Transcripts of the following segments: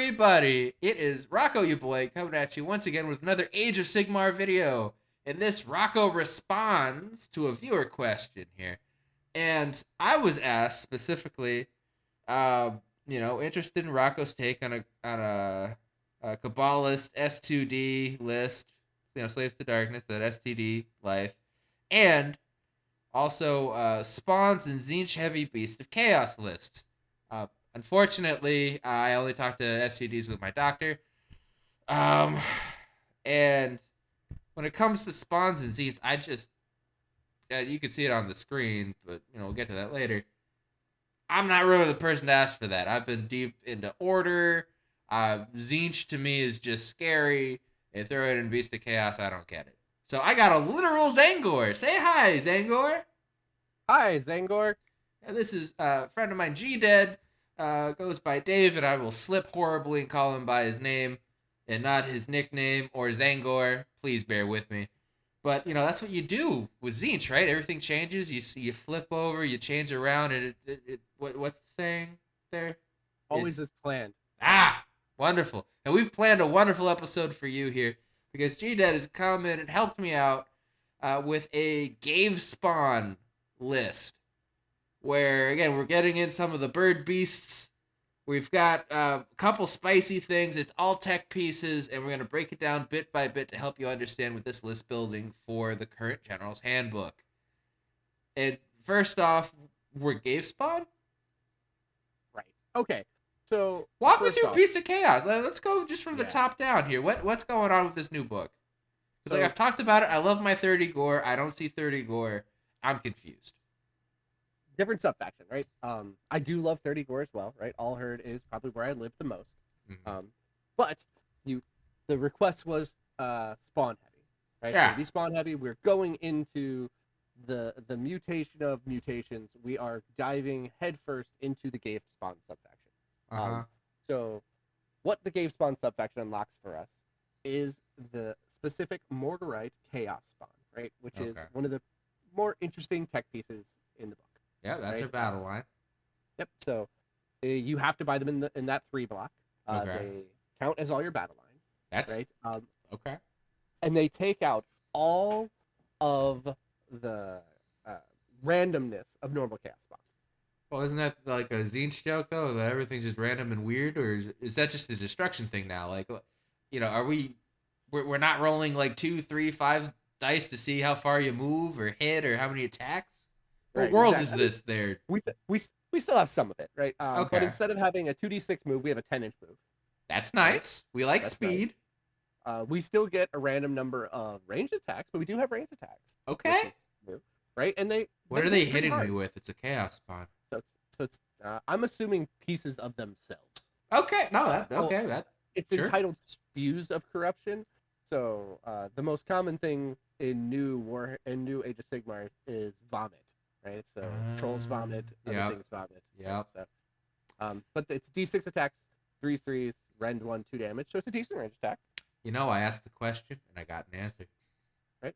everybody? It is Rocco, you boy, coming at you once again with another Age of Sigmar video. And this Rocco responds to a viewer question here. And I was asked specifically, uh, interested in Rocco's take on a Kabbalist S2D list, Slaves to Darkness, that STD life, and also Spawns and Zinch Heavy Beast of Chaos lists. Uh, Unfortunately, I only talked to STDs with my doctor. Um, and when it comes to Spawns and Zinch, I just, you can see it on the screen, but we'll get to that later. I'm not really the person to ask for that. I've been deep into Order. Zinch to me is just scary. And throw it in Beast of Chaos, I don't get it. So I got a literal Tzaangor. Say hi, Tzaangor. Hi, Tzaangor. And this is a friend of mine, G-Dead, goes by Dave, and I will slip horribly and call him by his name and not his nickname or Tzaangor. Please bear with me. But, that's what you do with Zinch, right? Everything changes. You flip over, you change around, and what's the saying there? Always as planned. Wonderful. And we've planned a wonderful episode for you here because G-Dead has come in and helped me out with a Gave Spawn list where, again, we're getting in some of the bird beasts. We've got a couple spicy things. It's all tech pieces, and we're going to break it down bit by bit to help you understand with this list building for the current General's Handbook. And first off, we're Gave Spawn? Right. Okay. So walk me through Beast of Chaos. Let's go just from the top down here. What's going on with this new book? Because I've talked about it. I love my 30 gore. I don't see 30 gore. I'm confused. Different sub-faction, right? I do love 30 gore as well, right? All Herd is probably where I live the most. Mm-hmm. But the request was spawn heavy, right? Yeah. So be spawn heavy. We're going into the mutation of mutations. We are diving headfirst into the Gave Spawn subfaction. So what the Gave Spawn subfaction unlocks for us is the specific Mortarite Chaos Spawn, right? Which is one of the more interesting tech pieces in the book. Yeah, that's our battle line. Yep. So you have to buy them in that 3 block. They count as all your battle line. That's right. Okay. And they take out all of the randomness of normal chaos spawns. Well, isn't that like a Zinch joke though? That everything's just random and weird, or is that just a destruction thing now? Like, are we're not rolling like 2, 3, 5 dice to see how far you move or hit or how many attacks? What world is this there? We still have some of it, right? But instead of having a 2d6 move, we have a 10-inch move. That's nice. We like speed. Nice. We still get a random number of ranged attacks, but we do have ranged attacks. Okay. New, right? And what are they hitting me with? It's a chaos spawn. So it's I'm assuming pieces of themselves. Okay. No, it's entitled Spews of Corruption. So the most common thing in new Age of Sigmar is vomit. Right, so trolls vomit, other things vomit. Yeah. So, but it's D6 attacks, 3s, rend 1, 2 damage, so it's a decent range attack. I asked the question and I got an answer. Right.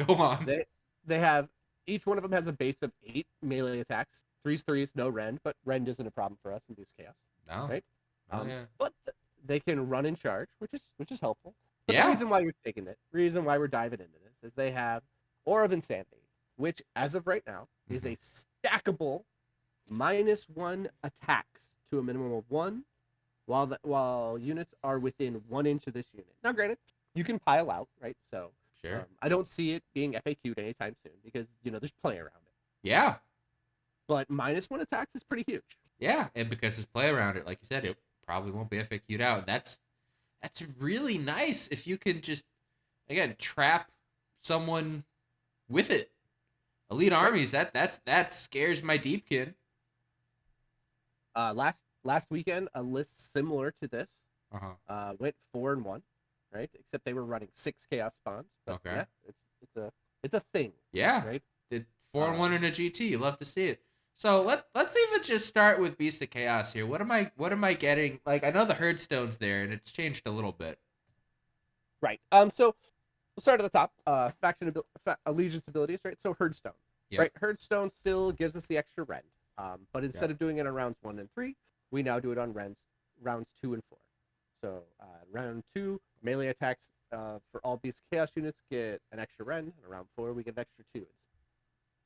Go on. They have each one of them has a base of 8 melee attacks, 3s, no rend, but rend isn't a problem for us in Beast Chaos. No. Right. But they can run and charge, which is helpful. But the reason why we're taking it, reason why we're diving into this, is they have Aura of Insanity, which, as of right now, is a stackable -1 attacks to a minimum of 1, while units are within 1 inch of this unit. Now, granted, you can pile out, right? So, sure. I don't see it being FAQ'd anytime soon because there's play around it. Yeah. But -1 attacks is pretty huge. Yeah, and because there's play around it, like you said, it probably won't be FAQ'd out. That's really nice if you can just, again, trap someone with it. Elite armies, that scares my deepkin. Last weekend, a list similar to this went 4-1, right? Except they were running 6 chaos spawns. But yeah, it's a thing. Yeah, right. Did 4-1 in a GT. You love to see it. So let's even just start with Beast of Chaos here. What am I getting? Like, I know the Herdstone's there, and it's changed a little bit. Right. So we'll start at the top. Faction allegiance abilities, right? So Herdstone. Yep. Right. Herdstone still gives us the extra rend. But instead of doing it on rounds 1 and 3, we now do it on rounds 2 and 4. So round 2, melee attacks for all Beast of Chaos units get an extra Ren, and around 4 we get an extra 2.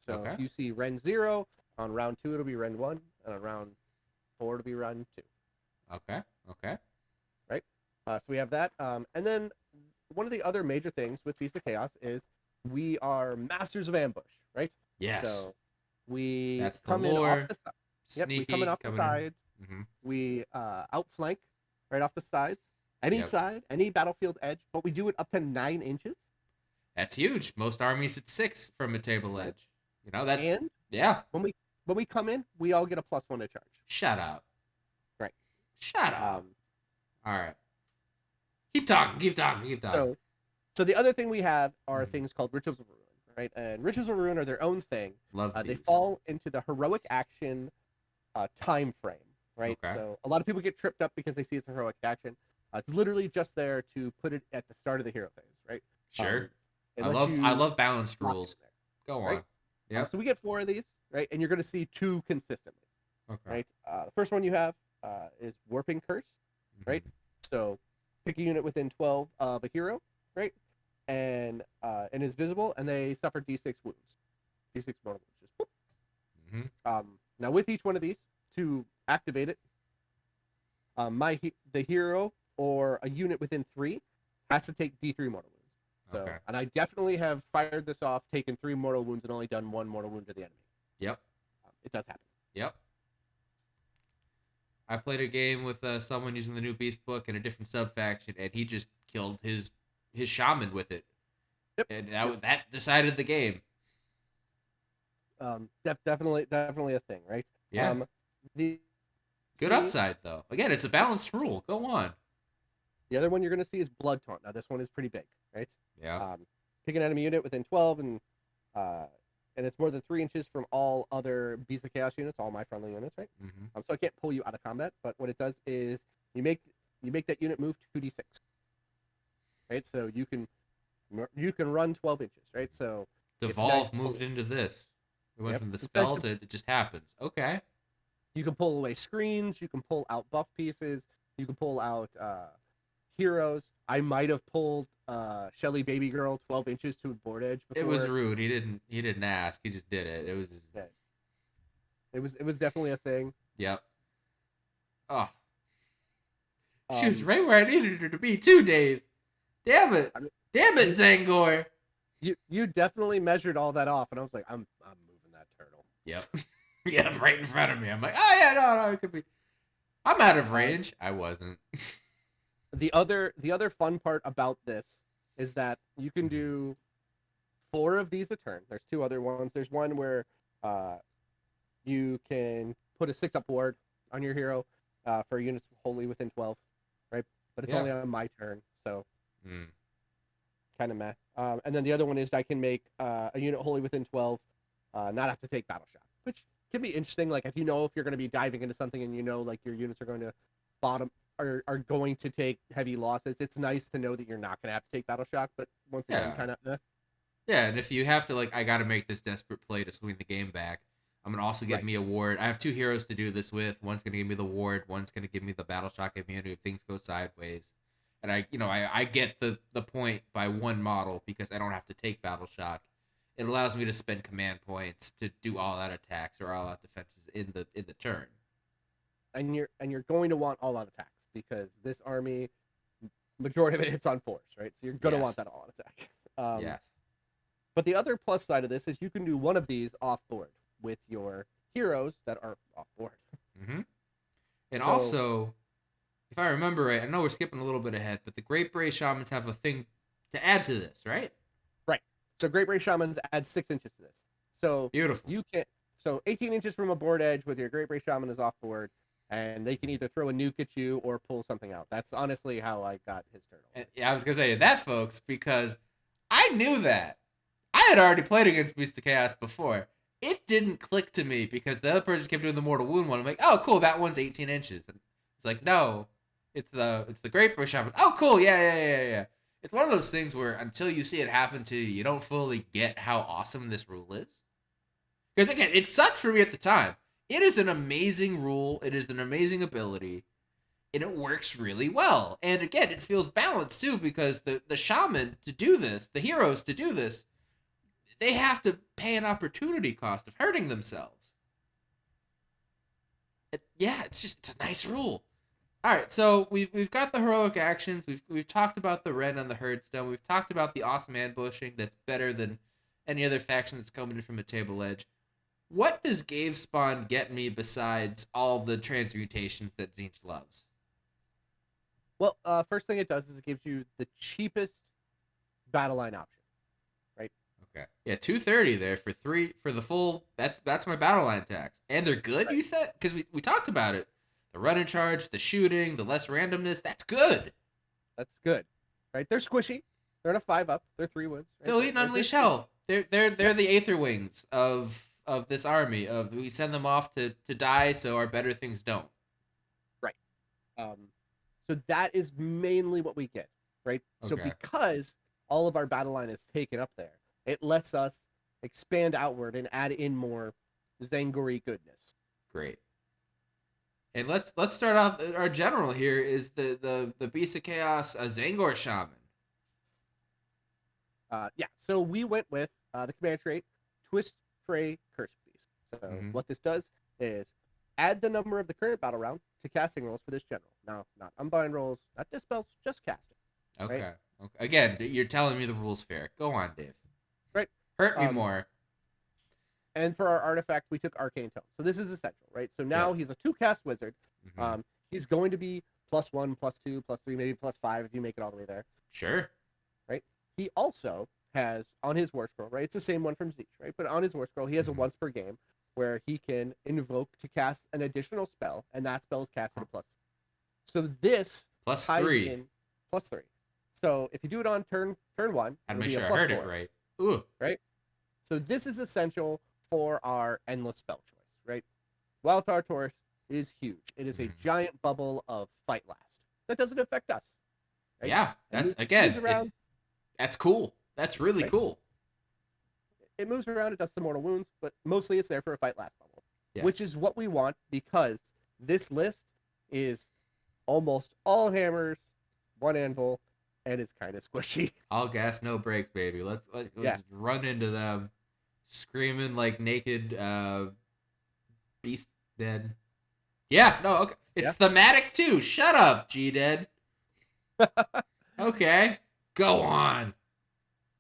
So Okay. if you see Ren 0, on round 2 it'll be Ren 1, and on round 4 it'll be Ren 2. Okay. Okay. Right? So we have that. And then one of the other major things with Beast of Chaos is we are masters of ambush, right? Yes. So we That's the come in off lore. the side. Yep, Sneaky we come in off the coming sides. in. Mm-hmm. We outflank right off the sides. Any Yep. side, any battlefield edge, but we do it up to 9 inches. That's huge. Most armies at 6 from a table Right. edge. You know that. And Yeah. when we come in, we all get a +1 to charge. Shut up. Right. Shut up. All right. Keep talking. Keep talking. Keep talking. So the other thing we have are things called Rituals of Ruin, right? And Rituals of Ruin are their own thing. Love these. They fall into the heroic action time frame, right? Okay. So a lot of people get tripped up because they see it's a heroic action. It's literally just there to put it at the start of the hero phase, right? Sure. It I lets you love balanced lock rules. it there, Go on. right? Yeah. So we get 4 of these, right? And you're going to see 2 consistently, Okay. right? The first one you have is Warping Curse, right? So pick a unit within 12 of a hero, right? And is visible, and they suffer D6 wounds, D6 mortal wounds. Just now with each one of these, to activate it, the hero or a unit within 3 has to take D3 mortal wounds. So, Okay. and I definitely have fired this off, taken 3 mortal wounds, and only done 1 mortal wound to the enemy. Yep. It does happen. Yep. I played a game with someone using the new Beast book in a different sub faction, and he just killed his shaman with it. Yep. And that decided the game. Definitely a thing, right? Yeah. Good upside though. Again, it's a balanced rule. Go on. The other one you're going to see is Blood Taunt. Now this one is pretty big, right? Yeah. Pick an enemy unit within 12, and it's more than 3 inches from all other Beast of Chaos units, all my friendly units, right? Mm-hmm. So I can't pull you out of combat, but what it does is you make that unit move 2d6, right? So you can run 12 inches, right? So Devolve moved into this. It went from the spell to it just happens. Okay. You can pull away screens. You can pull out buff pieces. You can pull out heroes. I might have pulled Shelly Baby Girl 12 inches to a board edge before. It was rude. He didn't ask. He just did it. It was. Yeah. It was definitely a thing. Yep. Oh. She was right where I needed her to be too, Dave. Damn it. Damn it, Tzaangor. You definitely measured all that off, and I was like, I'm moving that turtle. Yep. Yeah, right in front of me. I'm like, oh yeah, no, it could be. I'm out of range. I wasn't. The other fun part about this is that you can do 4 of these a turn. There's 2 other ones. There's one where you can put a 6-up ward on your hero for units wholly within 12, right? But it's only on my turn, so kind of meh. And then the other one is I can make a unit wholly within 12 not have to take battle shock, which can be interesting. Like if you're going to be diving into something and like your units are going to are going to take heavy losses, it's nice to know that you're not going to have to take battle shock. But once again, kind of. Yeah, and if you have to, I got to make this desperate play to swing the game back, I'm going to also give me a ward. I have 2 heroes to do this with. One's going to give me the ward. One's going to give me the battle shock immunity if things go sideways. And I get the point by 1 model because I don't have to take battle shock. It allows me to spend command points to do all out attacks or all out defenses in the turn. And you're going to want all out attacks because this army, majority of it hits on force, right? So you're going to want that all out attack. Yes. But the other plus side of this is you can do one of these off board with your heroes that are off board. Mm-hmm. And so, also, if I remember right, I know we're skipping a little bit ahead, but the Great Bray Shamans have a thing to add to this, right? Right. So Great Bray Shamans add 6 inches to this. So beautiful. You can 18 inches from a board edge with your Great Bray Shaman is off board, and they can either throw a nuke at you or pull something out. That's honestly how I got his turtle. And, yeah, I was gonna say that, folks, because I knew that. I had already played against Beast of Chaos before. It didn't click to me because the other person kept doing the Mortal Wound one. I'm like, oh, cool, that one's 18 inches. And it's like, no, it's the Great Bray Shaman. Oh, cool, yeah. It's one of those things where until you see it happen to you, you don't fully get how awesome this rule is. Because again, it sucked for me at the time. It is an amazing rule. It is an amazing ability. and it works really well. And again, it feels balanced too, because the shaman to do this, the heroes to do this, they have to pay an opportunity cost of hurting themselves. It's a nice rule. All right, so we've got the heroic actions. We've talked about the red on the herdstone. We've talked about the awesome ambushing that's better than any other faction that's coming in from a table edge. What does Gave Spawn get me besides all the transmutations that Zinch loves? Well, first thing it does is it gives you the cheapest battle line option, right? Okay, yeah, 230 there for the full. That's my battle line tax, and they're good. Right. You said, because we talked about it. The run and charge, the shooting, the less randomness. That's good. That's good, right? They're squishy. They're in a 5-up. They're 3 wins. Right? They'll eat and unleash hell. They're the Aether Wings of this army. Of we send them off to die so our better things don't. Right. So that is mainly what we get, right? So Okay. because all of our battle line is taken up there, it lets us expand outward and add in more Tzaangor goodness. Great. And let's start off. Our general here is the Beast of Chaos, a Tzaangor shaman. Yeah. So we went with the command trait, Twist Fray Curse Beast. So what this does is add the number of the current battle round to casting rolls for this general. Now, not unbind rolls, not dispels, just casting. Okay. Right? Okay. Again, you're telling me the rules fair. Go on, Dave. Right. Hurt me more. And for our artifact, we took Arcane Tome. So this is essential, right? So now he's a 2-cast wizard. He's going to be +1, +2, +3, maybe +5 if you make it all the way there. Sure. Right? He also has, on his War Scroll, right? It's the same one from Zinch, right? But on his War Scroll, he has a once per game where he can invoke to cast an additional spell, and that spell is cast at a +. So this +3. in +3. So if you do it on turn 1, I'd it'll make be sure a I heard +4, it right. Ooh. right? So this is essential for our endless spell choice, right? Wildfire Taurus is huge. It is a giant bubble of fight last. That doesn't affect us. Right? Yeah, that's again. That's cool. That's really cool. It moves around. It does some mortal wounds, but mostly it's there for a fight last bubble, Yeah. which is what we want because this list is almost all hammers, 1 anvil, and it's kind of squishy. All gas, no brakes, baby. Let's just run into them, screaming like naked beast dead. Yeah, no, okay. It's thematic too. Shut up, G Dead. Okay, go on.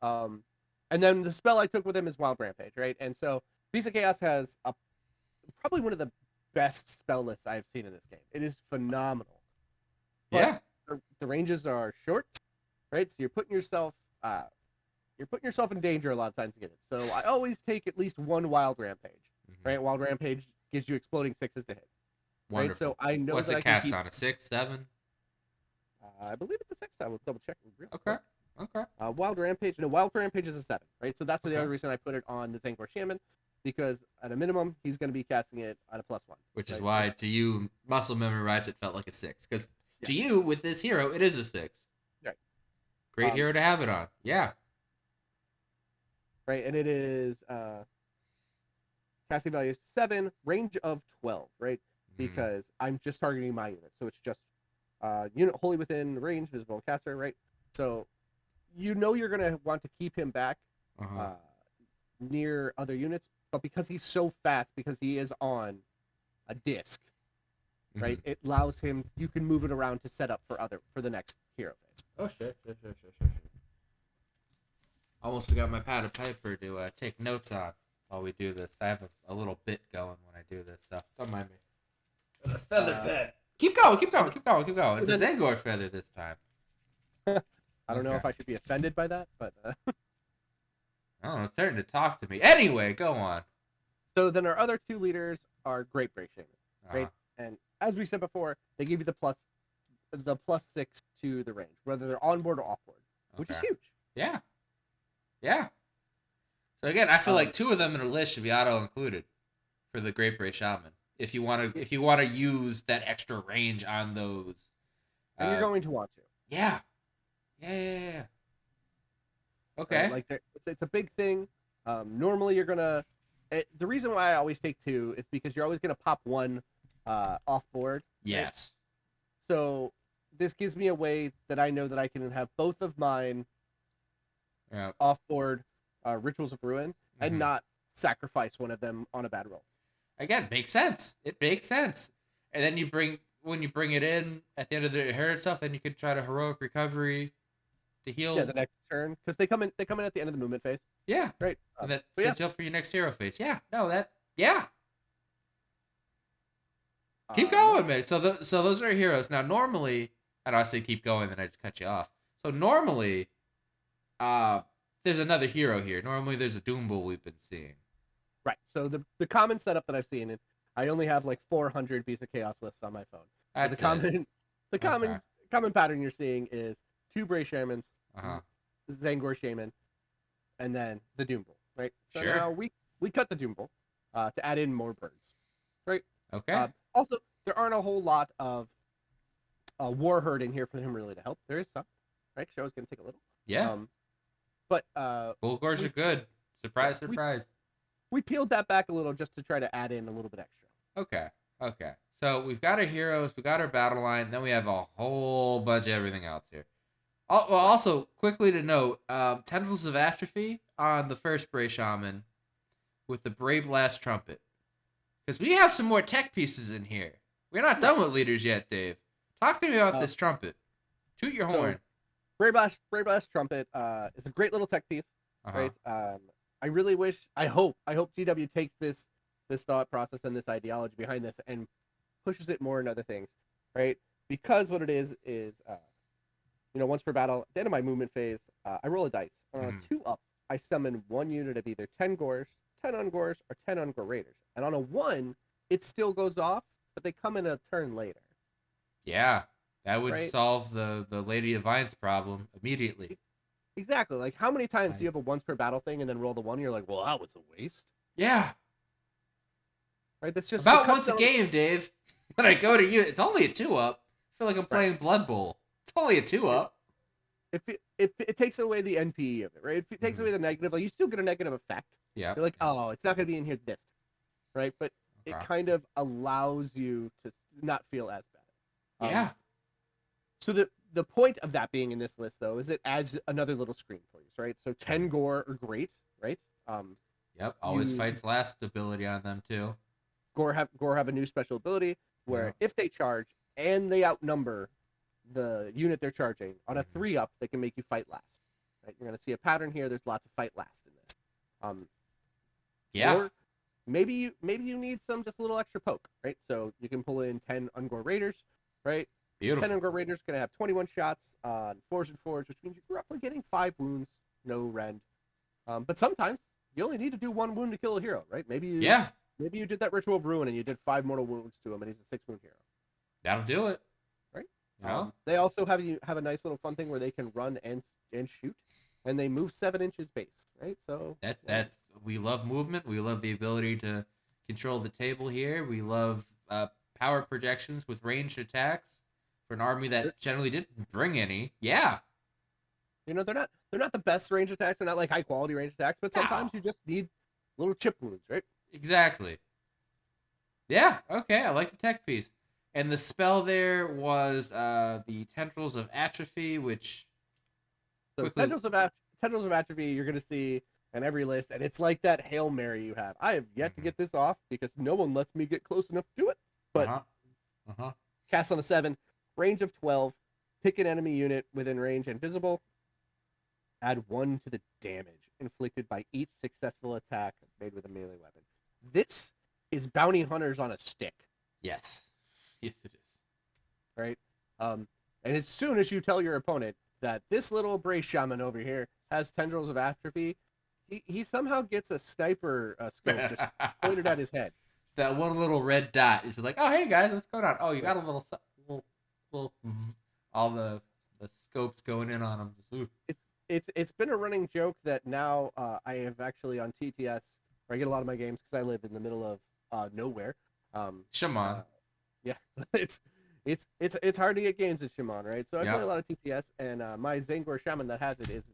And then the spell I took with him is Wild Rampage, right? And so Beast of Chaos has probably one of the best spell lists I've seen in this game. It is phenomenal. But the ranges are short, right? So you're putting yourself in danger a lot of times to get it. So I always take at least 1 Wild Rampage, right? Wild Rampage gives you exploding 6s to hit. Wonderful. Right? So I know what's that it cast on, a 6, 7? I believe it's a 6. I will double check. Okay. Wild Rampage. No, Wild Rampage is a 7, right? So that's the other reason I put it on the Tzaangor Shaman, because at a minimum he's going to be casting it at a +1. Which is why to you, muscle memorize it felt like a 6, because to you with this hero it is a 6. Right. Great hero to have it on. Yeah. Right, and it is casting value 7, range of 12, right? Because I'm just targeting my unit, so it's just unit wholly within range, visible caster, right? So you know you're gonna want to keep him back near other units, but because he's so fast, because he is on a disc, right? It allows him. You can move it around to set up for the next hero phase. Oh shit! Almost forgot my pad of paper to take notes on while we do this. I have a little bit going when I do this, so don't mind me. With a feather pen. Keep going. It's a Tzaangor feather this time. I don't know if I should be offended by that, but I don't know. It's starting to talk to me. Anyway, go on. So then our other 2 leaders are Great Brave Shaman, right? And as we said before, they give you the +6 to the range, whether they're on board or off board, which is huge. Yeah. So again, I feel like 2 of them in a list should be auto included for the Great Brave Shaman. If you want to use that extra range on those, and you're going to want to. Yeah. Okay. Right? Like it's a big thing. Normally you're gonna. The reason why I always take 2 is because you're always gonna pop 1 off board. Yes. So this gives me a way that I know that I can have both of mine Yeah. off-board Rituals of Ruin and Mhm. not sacrifice one of them on a bad roll. Again, makes sense. It makes sense. And then when you bring it in at the end of the inherit stuff, then you could try to heroic recovery to Yeah, heal. the next turn because they come in at the end of the movement phase, Yeah. right? And that But yeah, sets you up for your next hero phase. Yeah. No, that yeah. Keep no, going, man. So those are heroes. Now normally, and I say keep going, then I just cut you off. So normally, uh there's another hero here. Normally there's a Doombull we've been seeing. right. So the common setup that I've seen, and I only have like 400 Beast of Chaos lists on my phone. But the That's it. common the Okay. common pattern you're seeing is 2 Bray Shamans, Uh-huh. Tzaangor Shaman, and then the Doombull, right? So Sure. now we cut the Doombull to add in more birds, right? Okay. Also, there aren't a whole lot of war herd in here for him really to help. There is some, right? Show's gonna take a little, Yeah. um, but Bulgars are we good. yeah Surprise, surprise. we peeled that back a little just to try to add in a little bit extra. Okay. Okay. So we've got our heroes, we got our battle line, then we have a whole bunch of everything else here. Well, Right. also, quickly to note, Tendrils of Atrophy on the first Bray Shaman with the Brave Blast Trumpet. Because we have some more tech pieces in here. We're not Right. done with leaders yet, Dave. Talk to me about Uh, this trumpet. Toot your so horn. Brayblast Trumpet is a great little tech piece, Uh-huh. right? I really wish, I hope GW takes this thought process and this ideology behind this and pushes it more in other things, right? Because what it is once per battle, at the end of my movement phase, I roll a dice. On Mhm. a 2 up, I summon one unit of either 10 Gors, 10 Ungors, or 10 Ungor Raiders. And on a 1, it still goes off, but they come in a turn later, Yeah. That would right? solve the Lady of Vines problem immediately. E- Exactly. Like, how many times do Right. you have a once per battle thing and then roll the 1? And you're like, well, that was a waste, Yeah. right? That's just, it About cuts once a down. game, Dave. When I go to you, it's only a 2 up. I feel like I'm Right. playing Blood Bowl. It's only a 2 up. It takes away the NPE of it, right? If it takes Mm-hmm. away the negative, like, you still get a negative effect. Yep. You're like, Yep. oh, it's not going to be in here this, right? But it Okay. kind of allows you to not feel as bad. Yeah. So the point of that being in this list though is it adds another little screen for you, right? So 10 Gore are great, right? Yep. Always You fights last ability on them too. Gore have a new special ability where Yep. if they charge and they outnumber the unit they're charging on a Mhm. 3 up, they can make you fight last. Right? You're gonna see a pattern here. There's lots of fight last in this. Um, Yeah. or maybe you need some just a little extra poke, right? So you can pull in 10 Ungor Raiders, right? 10 Beautiful. Ungor Raiders going to have 21 shots on 4s and 4s, which means you're roughly getting 5 wounds, no rend. But sometimes you only need to do 1 wound to kill a hero, right? Yeah. Maybe you did that Ritual of Ruin and you did 5 mortal wounds to him, and he's a 6 wound hero, That'll do it. right? You know. They also have a nice little fun thing where they can run and shoot, and they move 7 inches base, right? So That's we love movement. We love the ability to control the table here. We love power projections with ranged attacks for an army that generally didn't bring any. Yeah. they're not the best range attacks. They're not like high quality range attacks, but No. sometimes you just need little chip wounds, right? Exactly. Yeah. Okay. I like the tech piece. And the spell there was the Tendrils of Atrophy, which So quickly. Tendrils of Atrophy, you're gonna see in every list, and it's like that Hail Mary you have. I have yet to Mhm. get this off because no one lets me get close enough to do it. Uh But huh. Uh huh. cast on a 7, range of 12, pick an enemy unit within range and visible, add 1 to the damage inflicted by each successful attack made with a melee weapon. This is bounty hunters on a stick, Yes. Yes, it is. right? And as soon as you tell your opponent that this little brace shaman over here has tendrils of atrophy, he somehow gets a sniper scope just pointed at his head. That one little red dot is like, oh hey guys, what's going on? Oh, you Right. got a little all the scopes going in on them. Just, ooh. It's been a running joke that now I have actually on TTS where I get a lot of my games because I live in the middle of nowhere. Shaman. Yeah, it's hard to get games in Shimon, right? So I play Yeah. a lot of TTS, and my Tzaangor shaman that has it is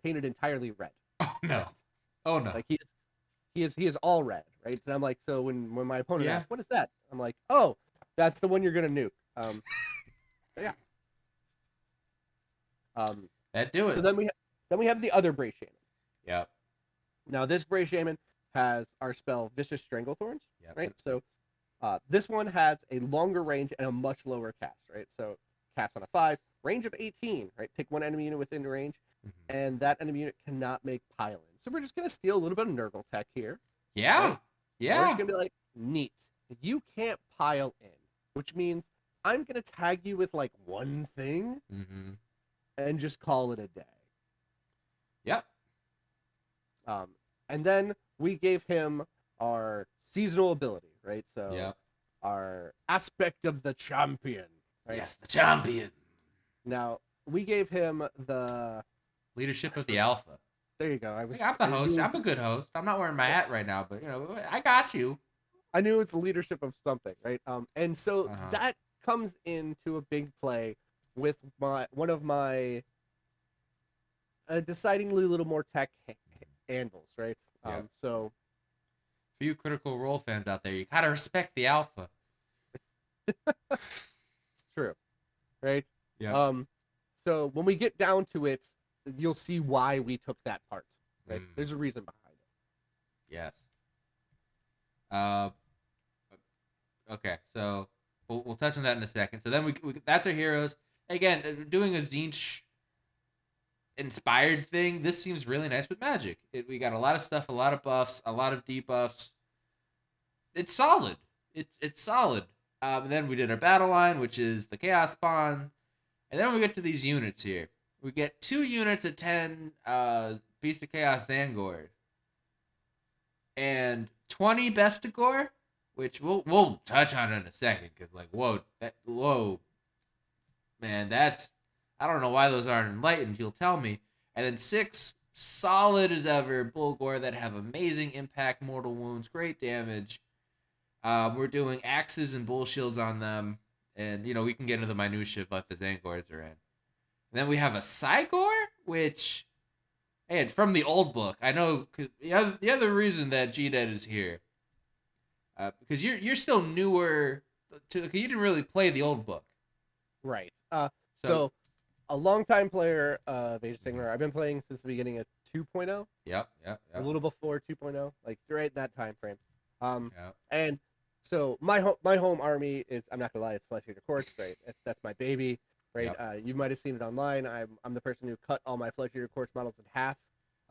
painted entirely red. Oh no. Right? Oh no. Like he is all red, right? And I'm like, so when my opponent Yeah. asks, "What is that?" I'm like, "Oh, that's the one you're gonna nuke." Yeah. That do So it. then we have the other Bray Shaman. Yep. Now this Bray Shaman has our spell Vicious Stranglethorns, Yep. right? So this one has a longer range and a much lower cast, right? So cast on a 5, range of 18, right? Pick one enemy unit within range, and that enemy unit cannot make pile-ins. So we're just gonna steal a little bit of Nurgle tech here, Yeah. right? Yeah. We're just gonna be like, neat. You can't pile in, which means I'm gonna tag you with like one thing and just call it a day. Yep. And then we gave him our seasonal ability, right? So Yep. our aspect of the champion, right? Yes, the champion. Now we gave him the Leadership of the Alpha. There you go. I'm the host. I'm a good host. I'm not wearing my hat right now, but I got you. I knew it's the leadership of something, right? And so that comes into a big play with one of my decidingly a little more tech anvils, right? Yep. So for you Critical Role fans out there, you gotta respect the Alpha. It's true, right? Yeah. So when we get down to it, you'll see why we took that part. Right? There's a reason behind it. Yes. Okay, so we'll touch on that in a second. So then we that's our heroes. Again, doing a Zinch inspired thing. This seems really nice with magic. We got a lot of stuff, a lot of buffs, a lot of debuffs. It's solid. It's solid. And then we did our battle line, which is the Chaos Spawn. And then we get to these units here. We get 2 units at 10 Beast of Chaos Tzaangor. And 20 Bestigor, which we'll touch on in a second, because like whoa, man, that's I don't know why those aren't enlightened. You'll tell me. And then 6 solid as ever Bulgor that have amazing impact, mortal wounds, great damage. We're doing axes and bull shields on them, and we can get into the minutia of what the Tzaangors are in. And then we have a Cygor, which, and from the old book, I know the other reason that GDED is here, because you're still newer to, you didn't really play the old book, right? So a longtime player of Age of Sigmar. I've been playing since the beginning of 2.0. Yep. A little before 2.0, like right that time frame. Yep. And so my home army is, I'm not gonna lie, it's Flesh Eater Courts, right? That's my baby, right? Yep. You might have seen it online. I'm the person who cut all my Flesh Eater Courts models in half.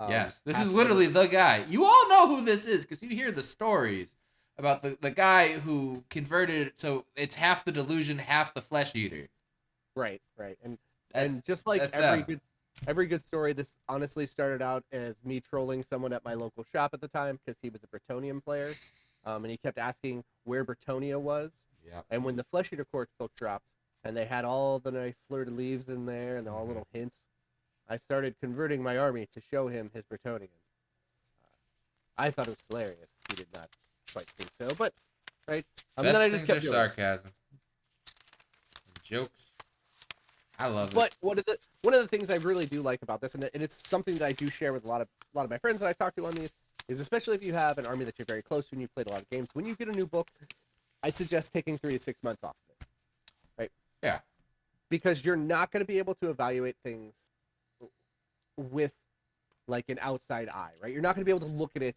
Yes, this is literally the guy. You all know who this is because you hear the stories about the guy who converted. So it's half the delusion, half the Flesh Eater. Right. And just like every good story, this honestly started out as me trolling someone at my local shop at the time because he was a Bretonnian player, and he kept asking where Bretonnia was. Yeah. And when the Flesh Eater Courts book dropped, and they had all the nice fleur-de-lis in there and all little hints, I started converting my army to show him his Bretonnians. I thought it was hilarious. He did not quite think so, but right. Then I just kept sarcasm, jokes. I love it. But one of the things I really do like about this, and it's something that I do share with a lot of my friends that I talk to on these, is especially if you have an army that you're very close to and you've played a lot of games. When you get a new book, I suggest taking 3 to 6 months off of it. Right? Yeah. Because you're not going to be able to evaluate things with like an outside eye, right? You're not going to be able to look at it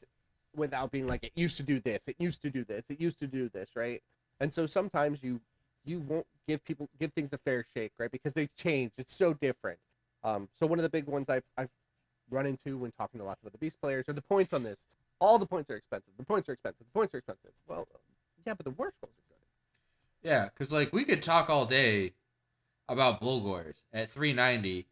without being like, it used to do this, it used to do this, it used to do this, right? And so sometimes you won't give things a fair shake, right? Because they've changed. It's so different. So one of the big ones I've run into when talking to lots of other Beast players are the points on this. All the points are expensive. The points are expensive. The points are expensive. Well, yeah, but the worst ones are good. Yeah, because like we could talk all day about Bulgors at 390,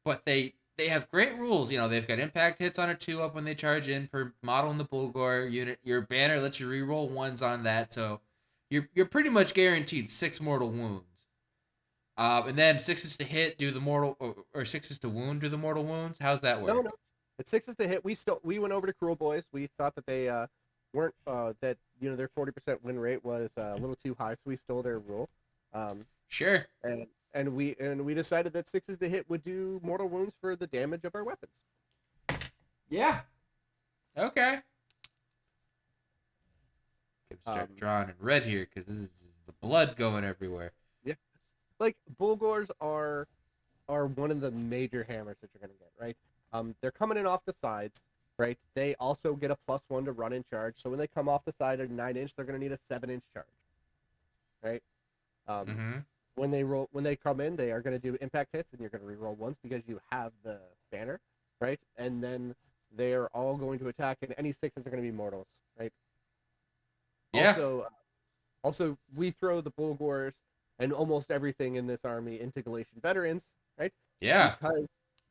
but they have great rules. They've got impact hits on a 2-up when they charge in per model in the Bulgor unit. Your banner lets you reroll 1s on that, so you're pretty much guaranteed 6 mortal wounds. And then 6s to hit, do the mortal, or 6s to wound, do the mortal wounds. How's that work? No, it's 6s to hit. We went over to Cruel Boys. We thought that they weren't that their 40% win rate was a little too high, so we stole their rule. Sure. And we decided that 6s to hit would do mortal wounds for the damage of our weapons. Yeah. Okay. Can start drawing in red here because this is the blood going everywhere. Yeah. like Bulgors are one of the major hammers that you're gonna get, right? They're coming in off the sides, right? They also get a +1 to run and charge. So when they come off the side at a 9-inch, they're gonna need a 7-inch charge, right? Um, Mm-hmm. when they come in, they are gonna do impact hits, and you're gonna reroll once because you have the banner, right? And then they are all going to attack, and any sixes are gonna be mortals, right? Yeah. Also, we throw the Bulgors and almost everything in this army into Galatian veterans, right? Yeah. Because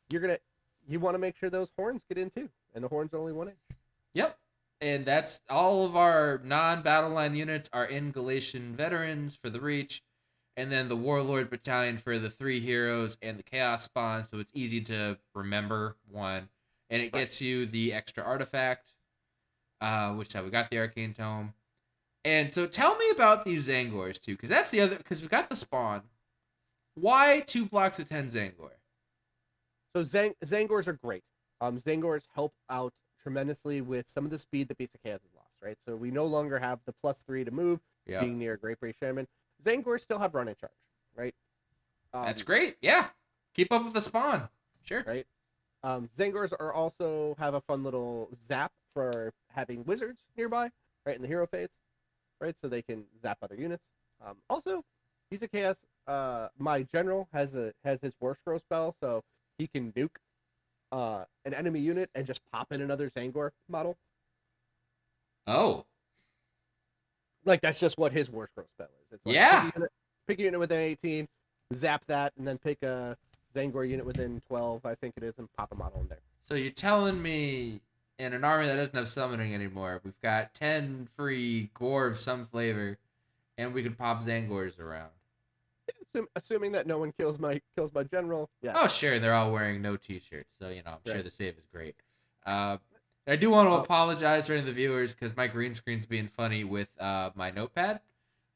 you want to make sure those horns get in too, and the horns are only 1 inch. Yep. And that's all of our non-battle line units are in Galatian veterans for the Reach, and then the Warlord Battalion for the 3 heroes and the Chaos Spawn, so it's easy to remember one. And it Right. gets you the extra artifact, which we got the Arcane Tome. And so tell me about these Tzaangors too, because that's the other, because we got the Spawn. Why 2 blocks of 10 Tzaangor? So Tzaangors are great. Tzaangors help out tremendously with some of the speed that Basic Chaos has lost, right? So we no longer have the +3 to move, Yep. being near a Great British Shaman. Tzaangors still have run and charge, right? That's great. Yeah. Keep up with the Spawn. Sure. Right. Tzaangors are also have a fun little zap for having wizards nearby, right, in the hero phase, right, so they can zap other units. Also, Beast of Chaos, my general has his War Scroll spell, so he can nuke an enemy unit and just pop in another Tzaangor model. Oh. Like that's just what his War Scroll spell is. It's like Yeah. pick a unit within 18, zap that, and then pick a Tzaangor unit within 12, I think it is, and pop a model in there. So you're telling me in an army that doesn't have summoning anymore, we've got 10 free gore of some flavor, and we could pop Tzaangors around. Assuming that no one kills my general, yes. Oh, sure, they're all wearing no t-shirts, so, I'm sure Right. the save is great. I do want to apologize for any of the viewers, because my green screen's being funny with my notepad.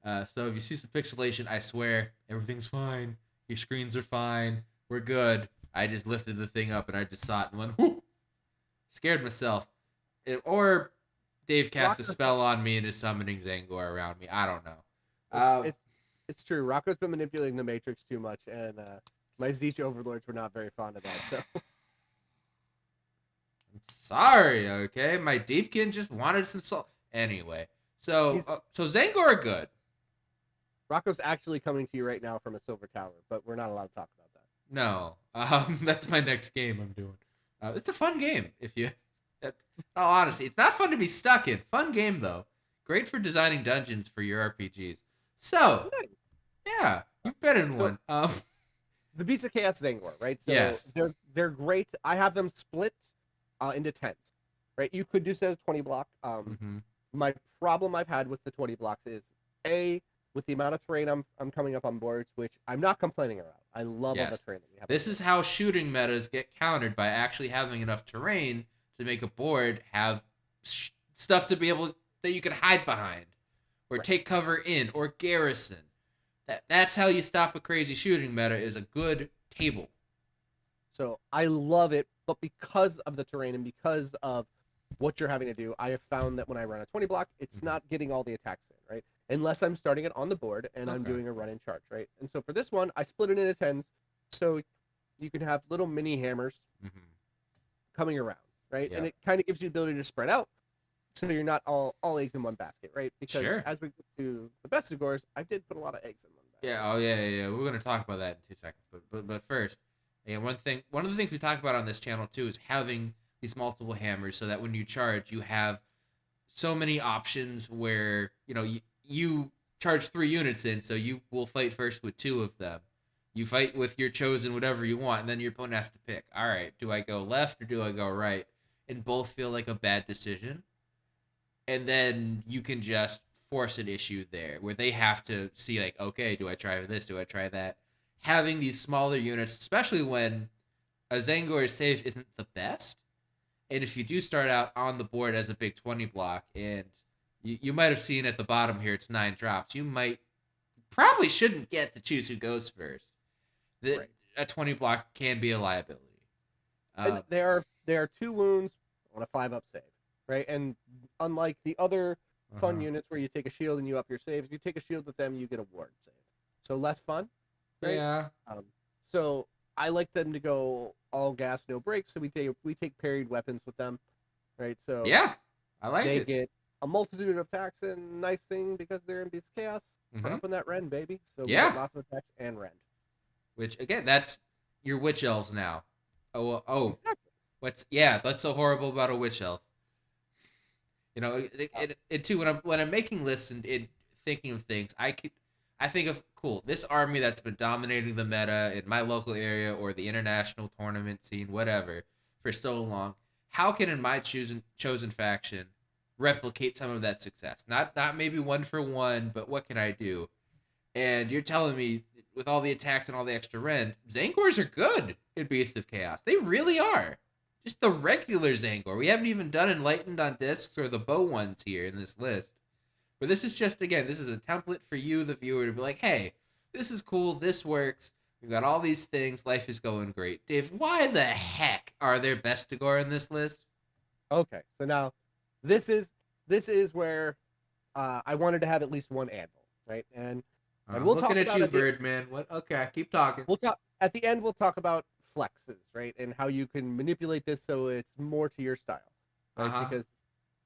So if you see some pixelation, I swear, everything's fine. Your screens are fine. We're good. I just lifted the thing up, and I just saw it and went, whoo! Scared myself. Or Dave cast a spell on me and is summoning Tzaangor around me. I don't know. It's true. Rocco's been manipulating the Matrix too much, and my Zeech overlords were not very fond of that. So I'm sorry, okay? My Deepkin just wanted some salt. Anyway, so Tzaangor are good. Rocco's actually coming to you right now from a silver tower, but we're not allowed to talk about that. No, that's my next game I'm doing. It's a fun game. If you, in all honesty, it's not fun to be stuck in. Fun game though. Great for designing dungeons for your RPGs. So, Nice. yeah, you've been in one. The Beast of Chaos Tzaangor, right? So yes. they're great. I have them split into 10s, right? You could do says 20 block. My problem I've had with the 20 blocks is with the amount of terrain I'm coming up on boards, which I'm not complaining about. I love all the terrain that we have. This is how shooting metas get countered by actually having enough terrain to make a board have stuff to be able that you can hide behind, or take cover in, or garrison. That's how you stop a crazy shooting meta, is a good table. So I love it, but because of the terrain and because of what you're having to do, I have found that when I run a 20 block, it's not getting all the attacks in, right? Unless I'm starting it on the board and I'm doing a run and charge, right? And so for this one, I split it into 10s, so you can have little mini hammers coming around, right? And it kind of gives you the ability to spread out, so you're not all eggs in one basket, right? Because as we get to the best of Gores, I did put a lot of eggs in one basket. Yeah, yeah. We're gonna talk about that in 2 seconds, but first, again, one of the things we talk about on this channel too is having these multiple hammers, so that when you charge, you have so many options where you charge 3 units in, so you will fight first with 2 of them. You fight with your chosen whatever you want, and then your opponent has to pick. All right, do I go left or do I go right? And both feel like a bad decision. And then you can just force an issue there where they have to see, like, okay, do I try this? Do I try that? Having these smaller units, especially when a Tzaangor save isn't the best. And if you do start out on the board as a big 20 block, and you might have seen at the bottom here, it's 9 drops, you probably shouldn't get to choose who goes first. A 20 block can be a liability. And there are 2 wounds on a 5-up save, right? And unlike the other fun units where you take a shield and you up your save, if you take a shield with them, you get a ward save. So less fun, right? Yeah. So I like them to go all gas, no brakes. So we take parried weapons with them, right? So Yeah. I like they it. get a multitude of attacks, and nice thing because they're in Beast Chaos, we're Hmm. up in that rend, baby. So we get Yeah. lots of attacks and rend. Which again, that's your witch elves now. Oh. Exactly. That's so horrible about a witch elf. It too when I'm making lists and thinking of things, I think of cool this army that's been dominating the meta in my local area or the international tournament scene, whatever, for so long. How can in my chosen faction replicate some of that success? Not maybe one for one, but what can I do? And you're telling me with all the attacks and all the extra rend, Tzaangors are good in Beast of Chaos. They really are. Just the regular Tzaangor. We haven't even done Enlightened on discs or the bow ones here in this list. But this is just, again, this is a template for you, the viewer, to be like, hey, this is cool. This works. We've got all these things. Life is going great. Dave, why the heck are there Bestigor in this list? Okay, so now this is where I wanted to have at least one anvil, right? And I'm we'll looking talk at about you, Birdman. What? Okay, keep talking. we'll talk at the end. We'll talk about flexes, right, and how you can manipulate this so it's more to your style, Uh right? huh. Because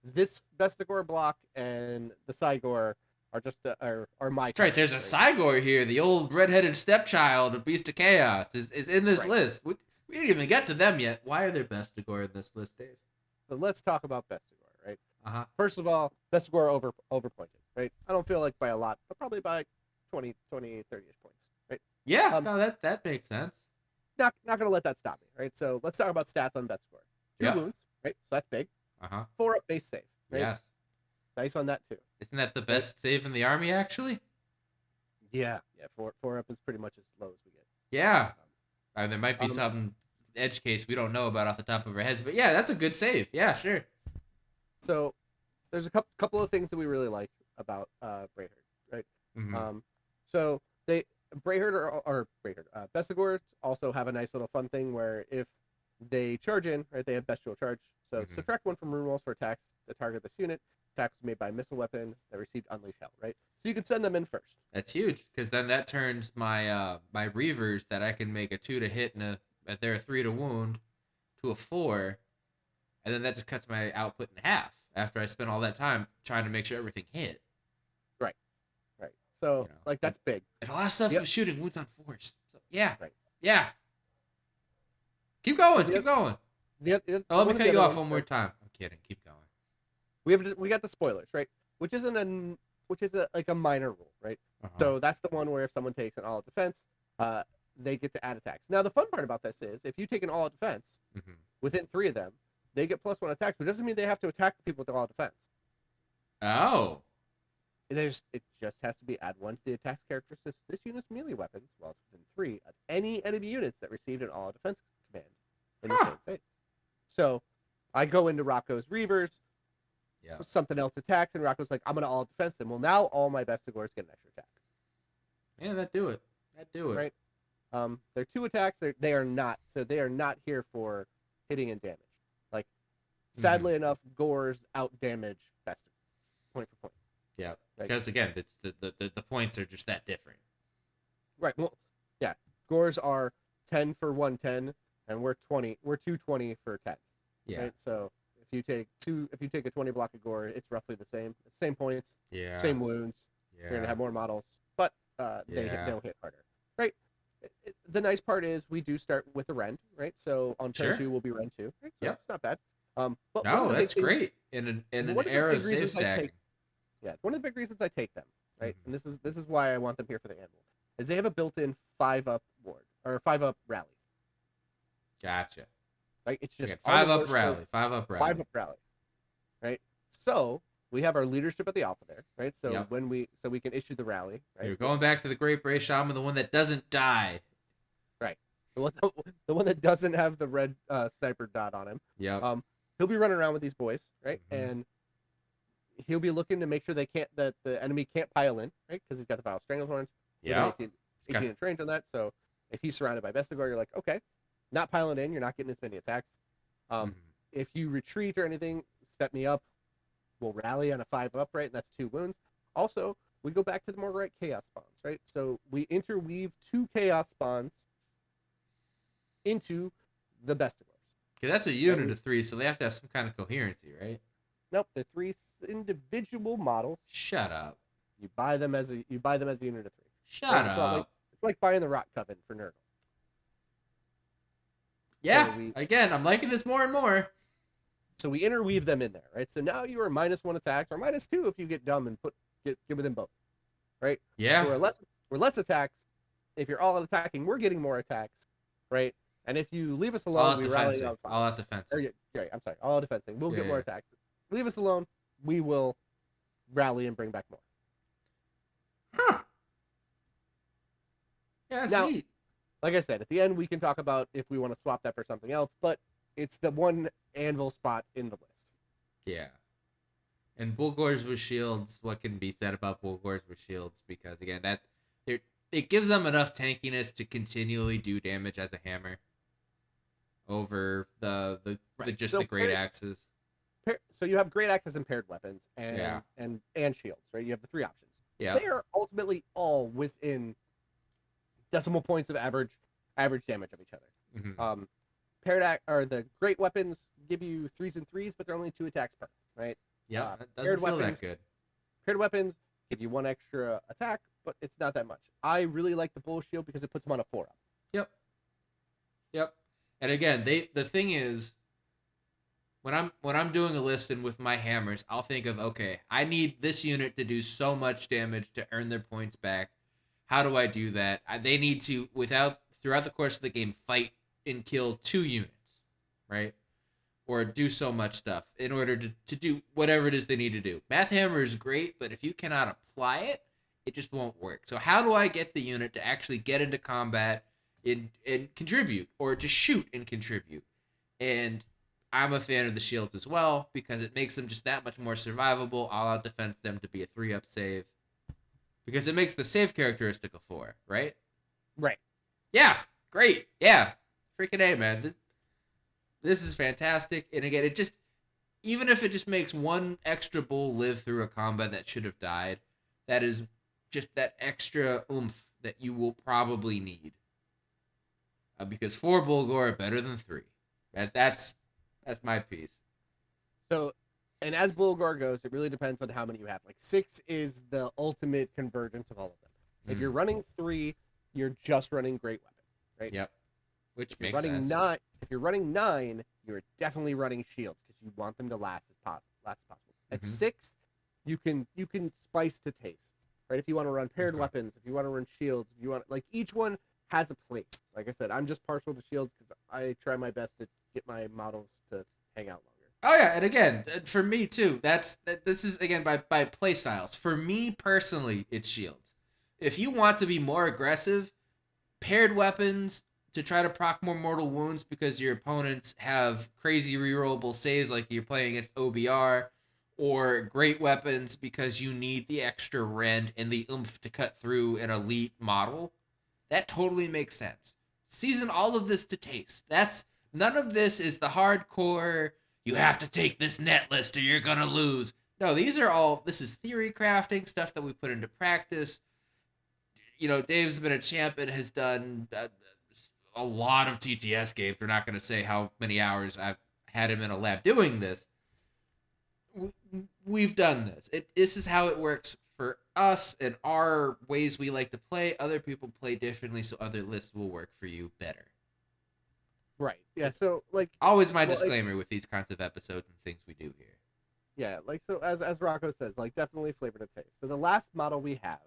this Vestigore block and the Cygor are just are my That's right. colors, There's a right? Tzaangor here, the old redheaded stepchild of Beast of Chaos, is in this Right. list. We didn't even get to them yet. Why are there Bestigor in this list, Dave? So let's talk about Vestigore, right? Uh huh. First of all, Vestigore overpointed, right? I don't feel like by a lot, but probably by 20, 30ish points, right? Yeah, Um, no, that makes sense. not gonna let that stop me, right? So let's talk about stats on Vestigore. Two Yep. wounds, right? So that's big. Uh huh. 4 up base save, right? Yes. Nice on that too, Isn't that the right? best save in the army, actually? Yeah. 4 up is pretty much as low as we get. Yeah. There might be Um, some edge case we don't know about off the top of our heads, but yeah, that's a good save. Yeah, sure. so there's a couple of things that we really like about Brayherd, right? Mm-hmm. Um, so they Brayherd or Brayherd, Bestigors also have a nice little fun thing where if they charge in, right, they have bestial charge. So Mm-hmm. subtract 1 from rune rolls for attacks that target this unit. Attacks made by a missile weapon that received unleash hell, right? So you can send them in first. That's huge because then that turns my reavers that I can make a 2 to hit and they're a 3 to wound to a 4, and then that just cuts my output in half after I spent all that time trying to make sure everything hit. Right, right. So like and, that's big. and a lot of stuff Yep. was shooting wounds on 4s. So yeah, Right. yeah. Keep So going, keep going. Oh, let me one of the cut you other off ones, one more right, time. I'm kidding. Keep going. we got the spoilers, right? Which isn't which is like a minor rule, right? Uh-huh. So that's the one where if someone takes an all defense, uh, they get to add attacks. Now the fun part about this is if you take an all defense Mm-hmm. within 3 of them, they get +1 attacks, but it doesn't mean they have to attack the people with all defense. Oh. It just has to be add 1 to the attacks characteristics of this unit's melee weapons while it's within 3 of any enemy units that received an all defense command in the same phase. So I go into Rocco's Reavers, Yeah. something else attacks, and Rocco's like, I'm gonna all defense them. Well, now all my Bestigors get an extra attack. Yeah, that do it. That do it. Right? They're 2 attacks. They are not here for hitting and damage. Like, sadly enough, Gores out damage Bestigor point for point. Yeah. Right? Because again, it's the points are just that different. Right. Well, yeah. Gores are 10 for 110, and we're 220 for 10. Yeah. Right. So if you take a 20 block of Gore, it's roughly the same points, Yeah. same wounds. Yeah. You're gonna have more models, but they'll hit harder. Right. The nice part is we do start with the rend, right? So on turn 2 we'll be rend 2. Right? So Yep. it's not bad. But No, that's great in an era of save stacking. One of the big reasons I take them, right? And this is why I want them here for the anvil, is they have a built-in 5-up ward or 5-up rally. Gotcha. Right? It's just 5-up rally. 5-up rally. 5-up rally. Right? So we have our leadership at the alpha there, right? So Yep. we can issue the rally, right? You're going back to the Great Bray Shaman, the one that doesn't die. Right. The one that doesn't have the red sniper dot on him. Yep. He'll be running around with these boys, right? And he'll be looking to make sure that the enemy can't pile in, right? Because he's got the Vile Stranglethorns. Yeah. 18 inch range on that. So if he's surrounded by Vestigor, you're like, okay, not piling in, you're not getting as many attacks. If you retreat or anything, step me up. We'll rally on a 5-up, right? And that's 2 wounds. Also, we go back to the more right chaos spawns, right? So we interweave 2 chaos spawns into the best of us. Okay, that's a unit of 3, so they have to have some kind of coherency, right? Nope, they're 3 individual models. Shut up. You buy them as a unit of 3. Shut Right? up. It's like buying the Rock Coven for Nurgle. Yeah, So again, I'm liking this more and more. So we interweave them in there, right? So now you are -1 attacks or -2 if you get dumb and get within both, right? Yeah. So we're less attacks. If you're all attacking, we're getting more attacks, right? And if you leave us alone, we rally on 5. All out defensive. I'm sorry, all out defending. We'll get more attacks. Leave us alone, we will rally and bring back more. Huh. Yeah, that's neat. Like I said, at the end we can talk about if we want to swap that for something else, but it's the one anvil spot in the list. Yeah. And Bulgors with shields, what can be said about Bulgors with shields? Because again, it gives them enough tankiness to continually do damage as a hammer over the great axes. So you have great axes and paired weapons and shields, right? You have the 3 options. Yeah. They are ultimately all within decimal points of average damage of each other. Mm-hmm. Paired or the great weapons give you 3s and 3s, but they're only 2 attacks per, right? Yeah, that doesn't feel that good. Paired weapons give you 1 extra attack, but it's not that much. I really like the bull shield because it puts them on a 4-up. Yep. And again, the thing is, when I'm doing a list and with my hammers, I'll think of, okay, I need this unit to do so much damage to earn their points back. How do I do that? They need to, throughout the course of the game, fight and kill 2 units, right? Or do so much stuff in order to do whatever it is they need to do. Math Hammer is great, but if you cannot apply it, it just won't work. So how do I get the unit to actually get into combat and contribute, or to shoot and contribute? And I'm a fan of the shields as well, because it makes them just that much more survivable. I'll out defense them to be a 3-up save. Because it makes the save characteristic a 4, right? Right. Yeah, great. Yeah. Freaking A, man. This is fantastic. And again, it just, even if it just makes 1 extra bull live through a combat that should have died, that is just that extra oomph that you will probably need. Because 4 Bulgor are better than 3. That's my piece. So, and as Bulgor goes, it really depends on how many you have. Like 6 is the ultimate convergence of all of them. If you're running 3, you're just running great weapon, right? Yep. Which makes sense. If you're running 9, you're definitely running shields because you want them to last as possible. At 6, you can spice to taste, right? If you want to run paired weapons, if you want to run shields, if you want, like, each one has a place. Like I said, I'm just partial to shields because I try my best to get my models to hang out longer. Oh yeah, and again, for me too. This is again by play styles. For me personally, it's shields. If you want to be more aggressive, paired weapons to try to proc more mortal wounds because your opponents have crazy rerollable saves, like you're playing against OBR, or great weapons because you need the extra rend and the oomph to cut through an elite model. That totally makes sense. Season all of this to taste. None of this is the hardcore, you have to take this net list or you're gonna lose. No, this is theory crafting, stuff that we put into practice. You know, Dave's been a champ and has done a lot of TTS games. We're not going to say how many hours I've had him in a lab doing this. We've done this. This is how it works for us and our ways we like to play. Other people play differently, so other lists will work for you better. Right. Yeah. So like always my disclaimer with these kinds of episodes and things we do here. Yeah. Like so as Rocco says, like definitely flavor to taste. So the last model we have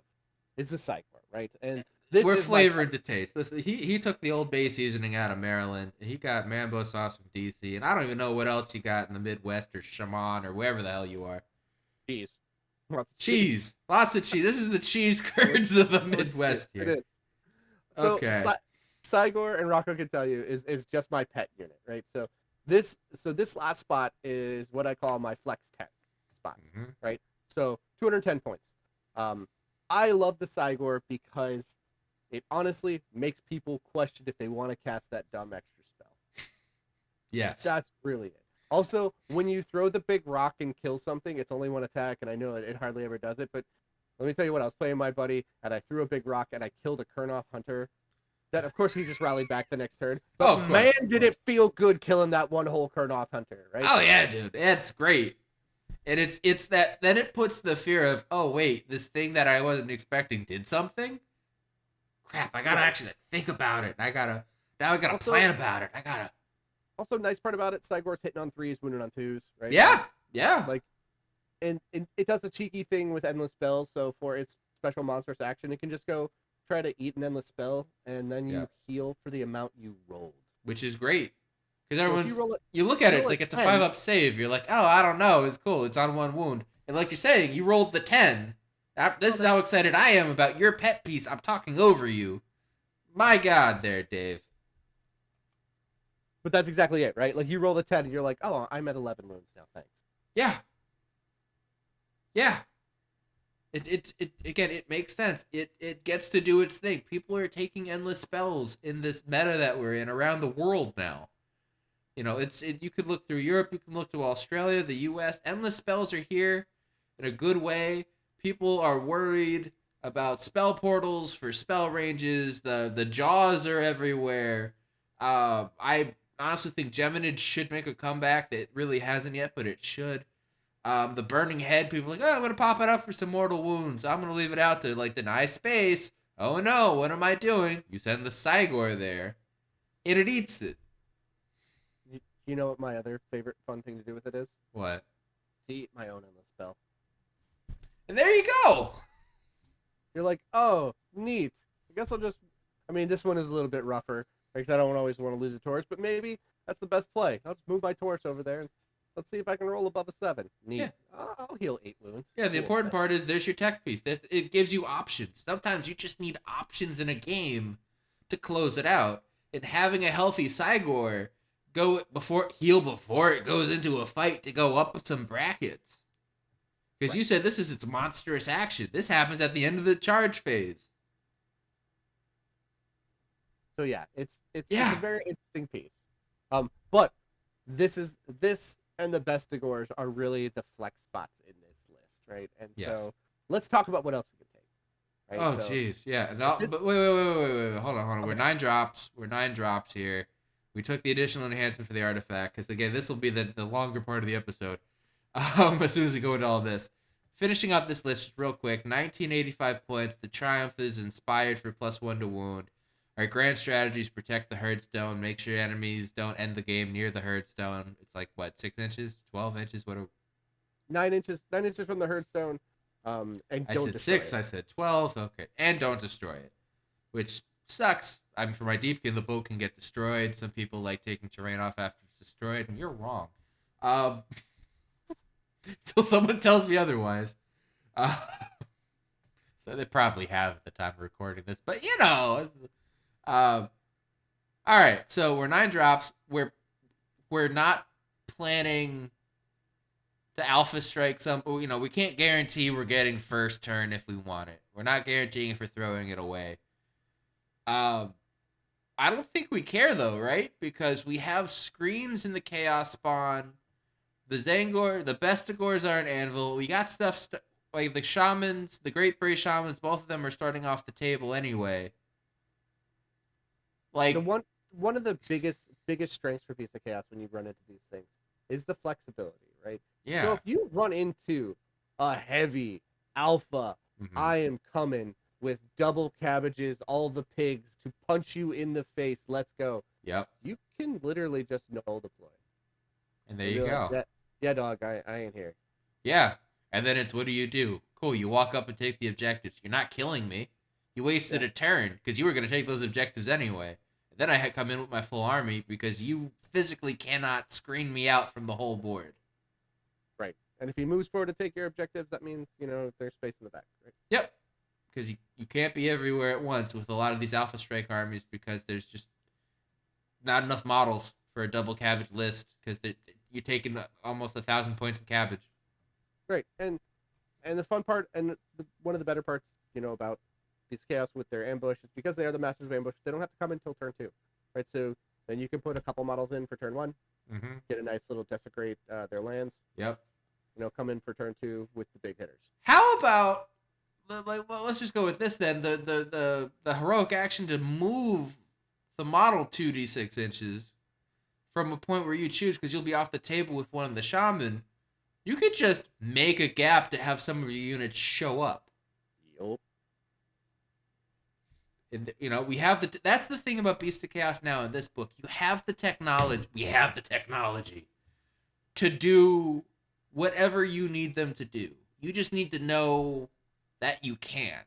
is the Tzaangor, right? And we're flavored to taste. Listen, he took the Old Bay seasoning out of Maryland. He got Mambo sauce from DC, and I don't even know what else you got in the Midwest or Shaman or wherever the hell you are. Cheese. Cheese. Lots of cheese. This is the cheese curds of the Midwest here. It is. So, okay. Tzaangor, and Rocco can tell you, is just my pet unit, right? So this last spot is what I call my flex 10 spot, right? So 210 points. I love the Tzaangor because it honestly makes people question if they want to cast that dumb extra spell. Yes. That's really it. Also, when you throw the big rock and kill something, it's only 1 attack, and I know it hardly ever does it, but Let me tell you what, I was playing my buddy, and I threw a big rock, and I killed a Kurnoth hunter. That, of course, he just rallied back the next turn. But Oh, of course. man, did it feel good killing that one whole Kurnoth hunter, right? Oh yeah, dude, that's great. And it's that then it puts the fear of, oh wait, this thing that I wasn't expecting did something. Crap, I gotta actually think about it. I gotta plan about it. I gotta. Also, nice part about it, Tzaangor's hitting on 3s, wounding on 2s, right? Yeah, yeah. Like, and it does a cheeky thing with endless spells. So for its special monstrous action, it can just go try to eat an endless spell, and then you heal for the amount you rolled, which is great. Because so everyone's you look at it, it's like it's a 5-up save. You're like, oh, I don't know, it's cool. It's on 1 wound, and like you're saying, you rolled the 10. This is how excited I am about your pet piece. I'm talking over you. My God, there, Dave. But that's exactly it, right? Like you roll the 10, and you're like, oh, I'm at 11 wounds now. Thanks. Yeah. Yeah. It again, it makes sense. It gets to do its thing. People are taking endless spells in this meta that we're in around the world now. You know, you could look through Europe, you can look to Australia, the US. Endless spells are here in a good way. People are worried about spell portals for spell ranges. The jaws are everywhere. I honestly think Geminid should make a comeback. It really hasn't yet, but it should. The burning head, people are like, oh, I'm gonna pop it up for some mortal wounds. I'm gonna leave it out to like deny space. Oh no, what am I doing? You send the Tzaangor there, and it eats it. You know what my other favorite fun thing to do with it is? What? To eat my own endless spell. And there you go. You're like, oh, neat. I guess I'll just. I mean, this one is a little bit rougher because I don't always want to lose a Taurus, but maybe that's the best play. I'll just move my Taurus over there and let's see if I can roll above a 7. Neat. Yeah. I'll heal 8 wounds. Yeah, the important part is there's your tech piece. It gives you options. Sometimes you just need options in a game to close it out. And having a healthy Tzaangor heal before it goes into a fight to go up with some brackets. Because you said this is its monstrous action. This happens at the end of the charge phase. So yeah, it's a very interesting piece. But this and the best Tzaangors are really the flex spots in this list, right? And so let's talk about what else we can take. Right? Oh, jeez, yeah. No, but wait. Hold on. Okay. We're 9 drops. We're 9 drops here. We took the additional enhancement for the artifact because again, this will be the longer part of the episode. As soon as we go into all this, finishing up this list real quick. 1985 points. The Triumph is inspired for +1 to wound. Our grand strategies: protect the Herdstone, make sure enemies don't end the game near the Herdstone. It's like what, 6 inches, 12 inches? What? 9 inches. 9 inches from the Herdstone. And I said 6. I said 12. Okay, and don't destroy it, which sucks. I mean, for my Deepkin, the boat can get destroyed. Some people like taking terrain off after it's destroyed, and you're wrong. Till someone tells me otherwise. So they probably have at the time of recording this, but you know. All right, so we're 9 drops. We're not planning to alpha strike some. You know, we can't guarantee we're getting first turn if we want it. We're not guaranteeing if we're throwing it away. I don't think we care though, right? Because we have screens in the Chaos Spawn. The Tzaangor, the best Tzaangors are an Anvil. We got stuff like the Shamans, the Great Bray Shamans. Both of them are starting off the table anyway. Like the one of the biggest strengths for Piece of Chaos when you run into these things is the flexibility, right? Yeah. So if you run into a heavy alpha, I am coming with double cabbages, all the pigs to punch you in the face. Let's go. Yep. You can literally just null deploy. And there you go. Like, yeah, dog, I ain't here. Yeah. And then it's, what do? Cool, you walk up and take the objectives. You're not killing me. You wasted a turn because you were going to take those objectives anyway. And then I had come in with my full army because you physically cannot screen me out from the whole board. Right. And if he moves forward to take your objectives, that means, there's space in the back, right? Yep. Because you can't be everywhere at once with a lot of these Alpha Strike armies because there's just not enough models for a double cabbage list because you're taking almost 1,000 points of cabbage. Right. And the fun part, and one of the better parts, about Piece of Chaos with their ambush is because they are the masters of ambush, they don't have to come until turn 2, right? So then you can put a couple models in for turn 1, get a nice little desecrate their lands. Yep. Come in for turn 2 with the big hitters. How about let's just go with this then. The heroic action to move the model 2d6 inches from a point where you choose, because you'll be off the table with one of the shaman. You could just make a gap to have some of your units show up. Yup. And, we have that's the thing about Beast of Chaos now in this book. You have the technology. We have the technology to do whatever you need them to do. You just need to know that you can.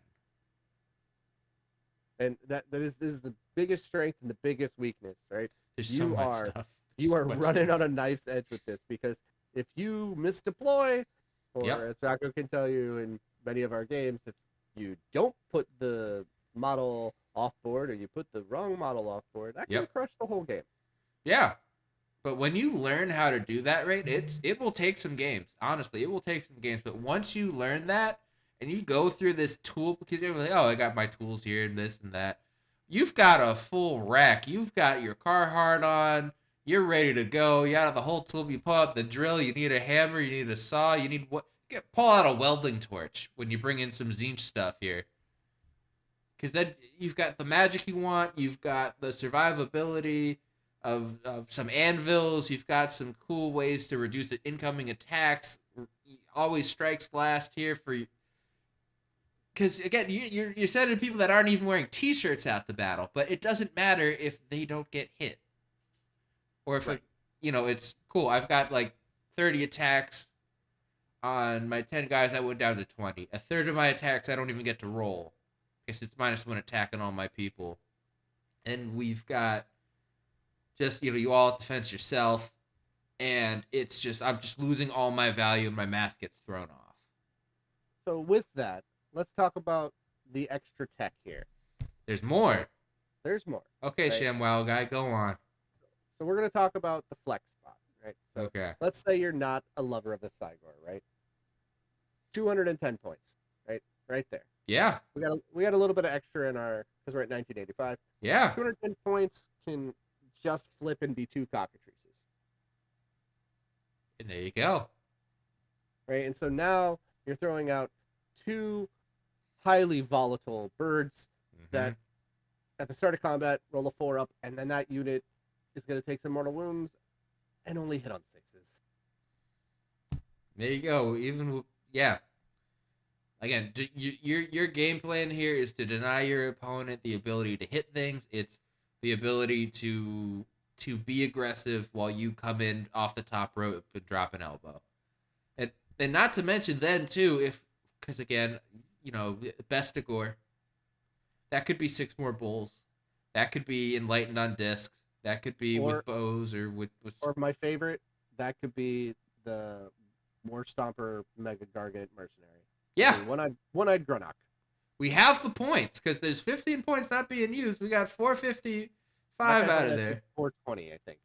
And this is the biggest strength and the biggest weakness, right? There's so much stuff. You are running on a knife's edge with this, because if you misdeploy, or as Rocco can tell you in many of our games, if you don't put the model off board, or you put the wrong model off board, that can crush the whole game. Yeah. But when you learn how to do that, right, it will take some games. Honestly, it will take some games. But once you learn that, and you go through this tool, because you're like, oh, I got my tools here and this and that. You've got a full rack. You've got your Carhartt on. You're ready to go. You have the whole tool. You pull out the drill. You need a hammer. You need a saw. You need pull out a welding torch when you bring in some Zinch stuff here. Because then you've got the magic you want. You've got the survivability of some anvils. You've got some cool ways to reduce the incoming attacks. Always strikes last here for you. Because again, you're sending people that aren't even wearing T-shirts out to battle, but it doesn't matter if they don't get hit, or if it's cool. I've got like 30 attacks on my 10 guys. I went down to 20. A third of my attacks I don't even get to roll, because it's -1 attack on all my people, and we've got just you all defense yourself, and it's just I'm just losing all my value, and my math gets thrown off. So with that, let's talk about the extra tech here. There's more. There's more. Okay, right? ShamWow guy, go on. So we're going to talk about the flex spot, right? So okay. Let's say you're not a lover of the Tzaangor, right? 210 points, right? Right there. Yeah. We got a little bit of extra in our, because we're at 1985. Yeah. 210 points can just flip and be 2 cockatrices. And there you go. Right, and so now you're throwing out 2 highly volatile birds that at the start of combat roll a 4 up, and then that unit is going to take some mortal wounds and only hit on 6s. There you go. Again, your game plan here is to deny your opponent the ability to hit things. It's the ability to be aggressive while you come in off the top rope and drop an elbow. And not to mention then too, because again, Bestigor, that could be 6 more bulls. That could be Enlightened on discs. That could be with bows or with... Or my favorite, that could be the War Stomper Mega Gargant Mercenary. Yeah. One-eyed Grunnock. We have the points, because there's 15 points not being used. We got 455 out of there. 420, I think.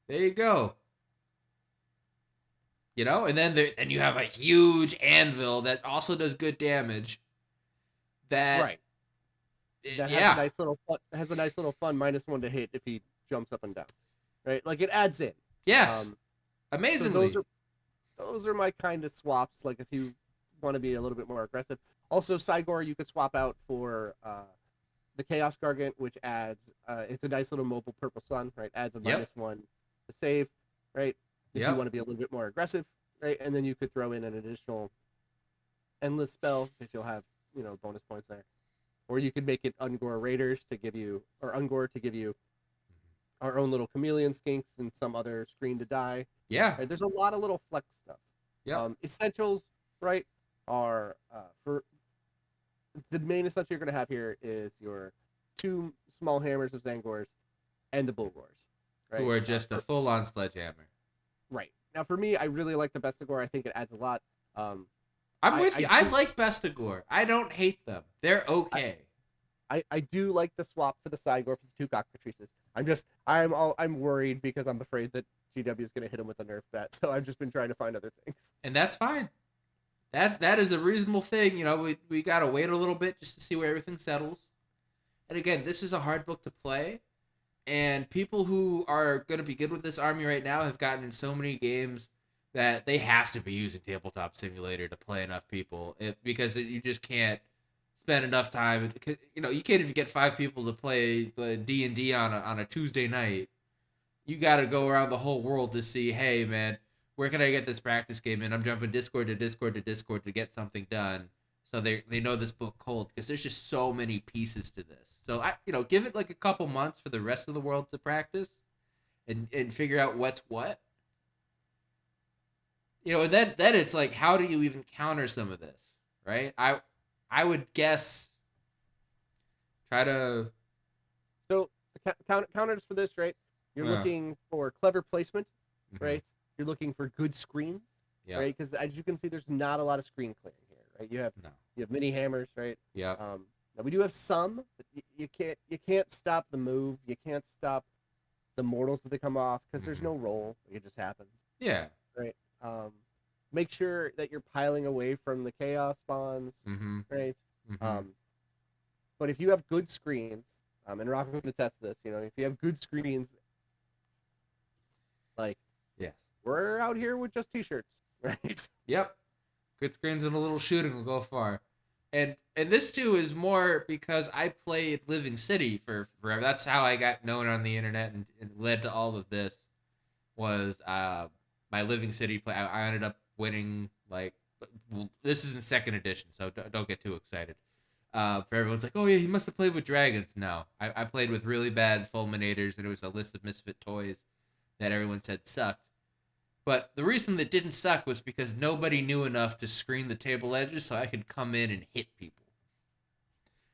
There you go. And then you have a huge anvil that also does good damage. That has a nice little fun -1 to hit if he jumps up and down. Right? Like, it adds in. Yes. Amazingly. So those are my kind of swaps, like if you want to be a little bit more aggressive. Also, Tzaangor you could swap out for the Chaos Gargant, which adds it's a nice little mobile purple sun, right? Adds a -1 to save, right? If you want to be a little bit more aggressive, right? And then you could throw in an additional endless spell if you'll have, bonus points there. Or you could make it Ungor Raiders to give you, or Ungor to give you our own little chameleon skinks and some other screen to die. Yeah. Right? There's a lot of little flex stuff. Yeah. Essentials, right, are for the main essential you're going to have here is your 2 small hammers of Tzaangors and the Bulgors. Right? Who are just a full-on sledgehammer. Right. Now, for me, I really like the Bestigor. I think it adds a lot. I'm with you. I like Bestigor. I don't hate them. They're okay. I do like the swap for the Tzaangor for the 2 cockatrices. I'm worried because I'm afraid that GW is going to hit him with a nerf bet. So I've just been trying to find other things. And that's fine. That is a reasonable thing. We got to wait a little bit just to see where everything settles. And again, this is a hard book to play. And people who are going to be good with this army right now have gotten in so many games that they have to be using Tabletop Simulator to play enough people, because you just can't spend enough time. You know, you can't even get 5 people to play D&D on a Tuesday night. You got to go around the whole world to see, hey man, where can I get this practice game in? I'm jumping Discord to Discord to Discord to get something done. So they know this book cold, because there's just so many pieces to this. So give it like a couple months for the rest of the world to practice and figure out what's what. And then it's like, how do you even counter some of this, right? I would guess try to. So the counters for this, right? You're looking for clever placement, right? You're looking for good screens, right? Because as you can see, there's not a lot of screen clearing here, right? You have mini hammers, right? Yeah. Now we do have some, but you can't stop the move. You can't stop the mortals that they come off, because there's no roll. It just happens. Yeah. Right. Make sure that you're piling away from the chaos spawns, right? But if you have good screens, and Rocco can attest to this, if you have good screens, like, yes, we're out here with just t-shirts, right? Yep. Good screens and a little shooting will go far. And this too is more because I played Living City for forever. That's how I got known on the internet and led to all of this. Was my Living City play? I ended up winning, like, well, this is in second edition, so don't get too excited. For everyone's like, oh yeah, he must have played with dragons. No, I played with really bad fulminators, and it was a list of misfit toys that everyone said sucked. But the reason that didn't suck was because nobody knew enough to screen the table edges so I could come in and hit people.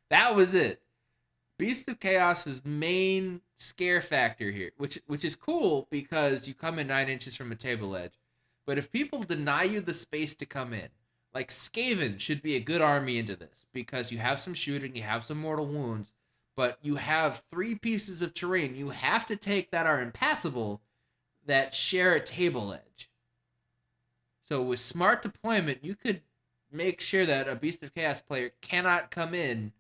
That was it. Beast of Chaos's main scare factor here, which is cool because you come in 9 inches from a table edge. But if people deny you the space to come in, like Skaven should be a good army into this, because you have some shooting, you have some mortal wounds, but you have 3 pieces of terrain you have to take that are impassable that share a table edge. So with smart deployment, you could make sure that a Beast of Chaos player cannot come in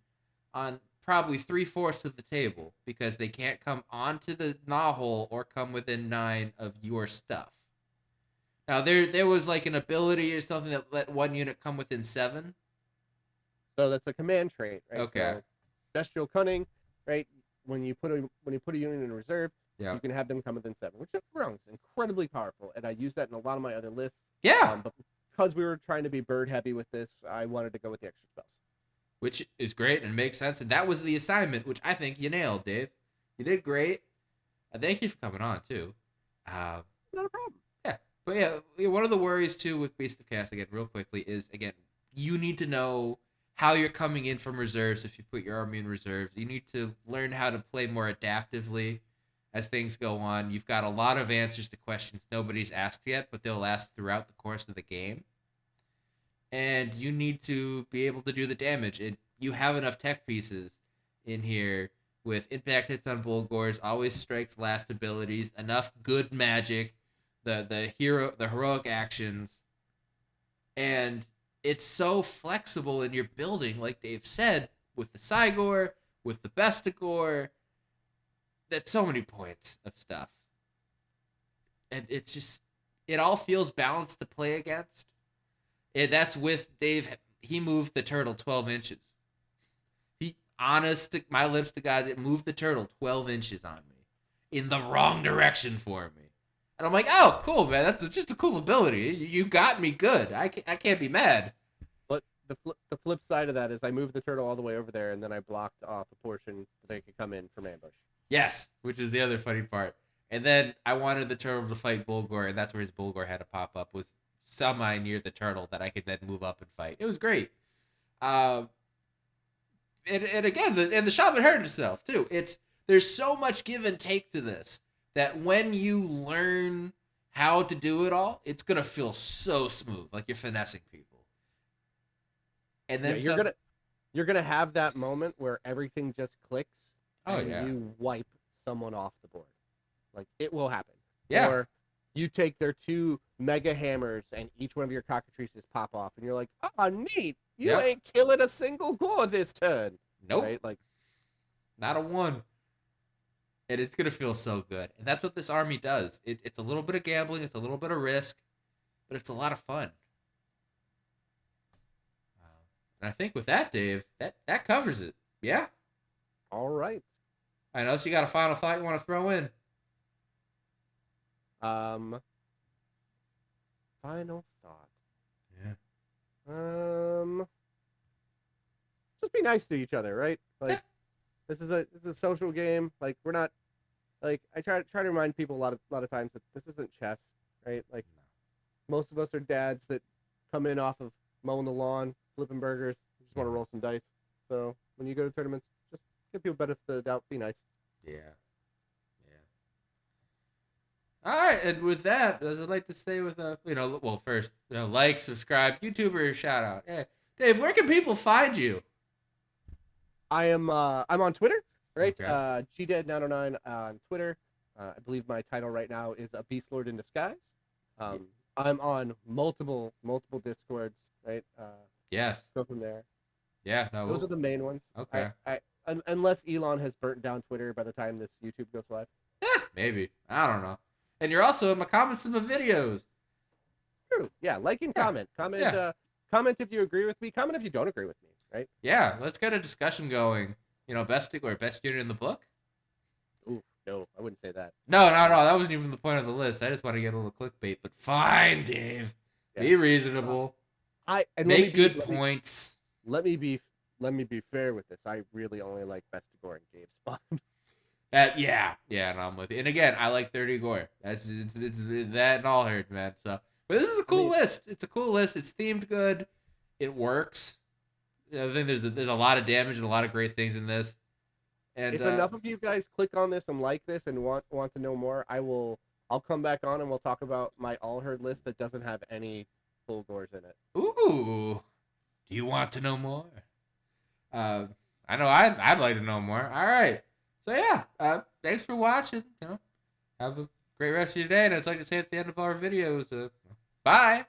on probably 3/4 of the table, because they can't come onto the gnaw hole or come within 9 of your stuff. Now there was like an ability or something that let one unit come within 7. So that's a command trait, right? Okay. So bestial cunning, right? When you put a unit in reserve, Yeah. you can have them come within 7, which is incredibly powerful, and I use that in a lot of my other lists. Yeah. But because we were trying to be bird heavy with this, I wanted to go with the extra spells, which is great and makes sense. And that was the assignment, which I think you nailed, Dave. You did great. Thank you for coming on too. Not a problem. Yeah, but yeah, one of the worries too with Beast of Chaos, again, real quickly, is, again, you need to know how you're coming in from reserves. If you put your army in reserves, you need to learn how to play more adaptively as things go on. You've got a lot of answers to questions nobody's asked yet, but they'll ask throughout the course of the game. And you need to be able to do the damage. And you have enough tech pieces in here with impact hits on Bulgors, always strikes last abilities, enough good magic, the heroic actions, and it's so flexible in your building, like Dave said, with the Tzaangor, with the Bestigor. That's so many points of stuff. And it's just, it all feels balanced to play against. And that's with Dave. He moved the turtle 12 inches. My lips to God, it moved the turtle 12 inches on me in the wrong direction for me. And I'm like, oh, cool, man. That's just a cool ability. You got me good. I can't be mad. But the flip side of that is I moved the turtle all the way over there, and then I blocked off a portion so they could come in from ambush. Yes, which is the other funny part. And then I wanted the turtle to fight Bulgor, and that's where his Bulgor had to pop up, was semi near the turtle that I could then move up and fight. It was great. And again, the shaman hurt himself too. There's so much give and take to this that when you learn how to do it all, it's gonna feel so smooth, like you're finessing people. And then you're gonna have that moment where everything just clicks, and yeah, you wipe someone off the board. Like, it will happen. Yeah. Or you take their 2 mega hammers and each one of your cockatrices pop off, and you're like, oh, neat. You ain't killing a single gore this turn. Nope. Right? Like, not a one. And it's going to feel so good. And that's what this army does. It's a little bit of gambling. It's a little bit of risk. but it's a lot of fun. And I think with that, Dave, that covers it. Yeah. All right. I know. So you got a final thought you want to throw in? Final thought. Yeah. Just be nice to each other, right? Like, Yeah. this is a social game. Like, we're not, like, I try to remind people a lot of times that this isn't chess, right? Like, most of us are dads that come in off of mowing the lawn, flipping burgers, just want to roll some dice. So when you go to tournaments, just give people benefit of the doubt. Be nice. Yeah. All right, and with that, as I'd like to say, with first, like, subscribe, YouTuber shout out. Yeah, Dave, where can people find you? I'm on Twitter, right? Okay. GDead909 on Twitter. I believe my title right now is a Beast Lord in Disguise. I'm on multiple Discords, right? Yes. Go from there. Yeah. No. Those are the main ones. Okay. Unless Elon has burnt down Twitter by the time this YouTube goes live. Yeah, maybe. I don't know. And you're also in my comments in my videos. True. Yeah, like and comment. Yeah. Comment if you agree with me. Comment if you don't agree with me. Right? Yeah. Let's get a discussion going. Best unit in the book. Ooh, no, I wouldn't say that. No, not at all. That wasn't even the point of the list. I just want to get a little clickbait. But fine, Dave. Yeah. Be reasonable. Make good points. Let me be fair with this. I really only like Best of Gore and Cave Spawn. Yeah, no, I'm with you. And again, I like 30 Gore. It's that and all hurt, man. So, but this is a cool list. It's a cool list. It's themed good. It works. I think there's a lot of damage and a lot of great things in this. And if enough of you guys click on this and like this and want to know more, I'll come back on and we'll talk about my all herd list that doesn't have any full gores in it. Ooh, do you want to know more? I know I'd like to know more. All right. So yeah, thanks for watching. Have a great rest of your day, and I'd like to say at the end of our videos, bye.